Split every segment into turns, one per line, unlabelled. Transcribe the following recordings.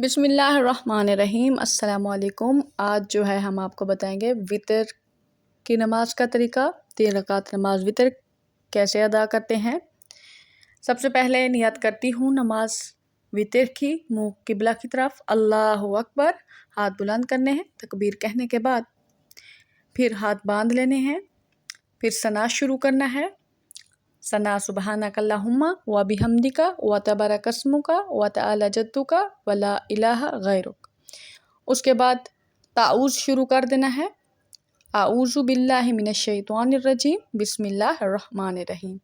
बिस्मिल्लाहिर्रहमानिर्रहीम। अस्सलाम वालेकुम। आज जो है हम आपको बताएंगे वितर की नमाज का तरीका। 3 रकात नमाज वितर कैसे अदा करते हैं। सबसे पहले नियत करती हूँ नमाज वितर की, मुँह किबला की तरफ। अल्लाहु अकबर, हाथ बुलंद करने हैं। तकबीर कहने के बाद फिर हाथ बांध लेने हैं। फिर सना शुरू करना है। सना सुबहानकल्लाहुम्मा व बिहम्दिका व तबारकस्मुका व तआला जद्दुका व ला इलाहा गैरुक। उसके बाद ताऊज़ शुरू कर देना है। आऊज़ु बिल्लाहि मिनश्शैतानिर्रजीम, बिस्मिल्लाहिर्रहमानिर्रहीम।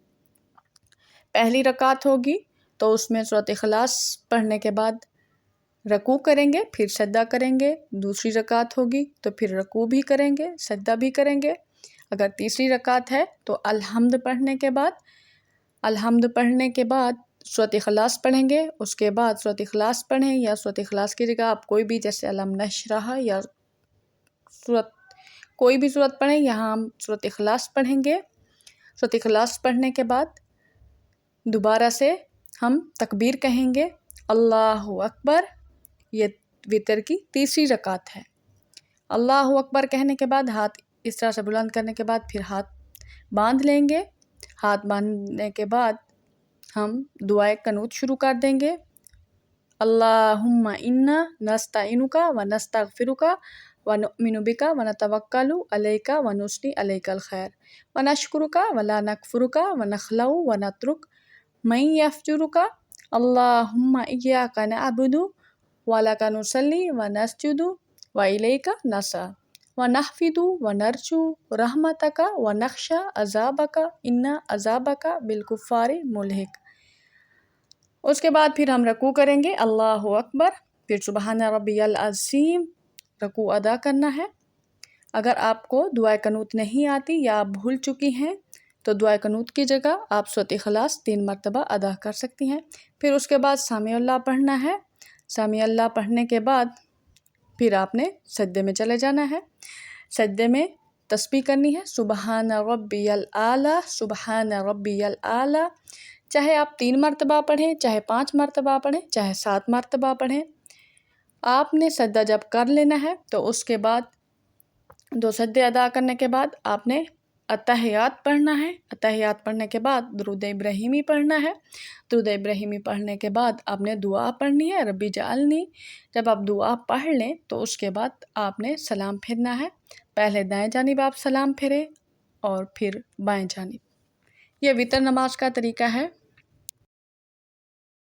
पहली रकात होगी तो उसमें सूरत इखलास पढ़ने के बाद रकू करेंगे, फिर सजदा करेंगे। दूसरी रकात होगी तो फिर रकू भी करेंगे, सजदा भी करेंगे। अगर तीसरी रकात है तो अल्हम्द पढ़ने के बाद सूरत इखलास पढ़ेंगे। उसके बाद सूरत इखलास पढ़ें या सूरत इखलास की जगह आप कोई भी, जैसे अलम नशरह या कोई भी सूरत पढ़ें। यहाँ हम सूरत इखलास पढ़ेंगे। सूरत इखलास पढ़ने के बाद दोबारा से हम तकबीर कहेंगे, अल्लाहु अकबर। ये वितर की तीसरी रकात है। अल्लाहु अकबर कहने के बाद हाथ इस तरह से बुलंद करने के बाद फिर हाथ बांध लेंगे। हाथ बांधने के बाद हम दुआए कनूत शुरू कर देंगे। अल्लाहुम्मा इन्ना नस्तईनुका व नस्तगफिरुका व नुमिनु बिका व नतवक्कलु अलैका व नुस्नी अलैकल खैर व नशकुरुका व ला नकफुरुका व नखलउ व नतरुक मन यफजुरुका। अल्लाहुम्मा इय्याका नअबुदु व लका नुसल्ली व नस्जुदु व इलैका नसा व नहफिदु व नरजू रहमतका व नख्शा अज़ाबका इन्ना अज़ाबका बिलकुफ़ारि मुल्हिक। उसके बाद फिर हम रकू करेंगे, अल्लाहु अकबर। फिर सुबहान रब्बियल अज़ीम, रकू अदा करना है। अगर आपको दुआ कनूत नहीं आती या आप भूल चुकी हैं तो दुआ कनूत की जगह आप सूरत इखलास 3 मरतबा अदा कर सकती हैं। फिर उसके बाद सामी अल्लाह पढ़ना है। सामी अल्लाह पढ़ने के बाद फिर आपने सजदे में चले जाना है। सजदे में तस्बीह करनी है, सुबहान रब्बियल आला, सुबहान रब्बियल आला। चाहे आप 3 मरतबा पढ़ें, चाहे 5 मरतबा पढ़ें, चाहे 7 मरतबा पढ़ें। आपने सजदा जब कर लेना है तो उसके बाद 2 सजदे अदा करने के बाद आपने अत्तहियात पढ़ना है। अत्तहियात पढ़ने के बाद दुरूद इब्राहिमी पढ़ना है। दुरूद इब्राहिमी पढ़ने के बाद आपने दुआ पढ़नी है, रब्बी जालनी। जब आप दुआ पढ़ लें तो उसके बाद आपने सलाम फेरना है। पहले दाएं जानिब आप सलाम फेरें और फिर बाएं जानिब। यह वितर नमाज का तरीका है।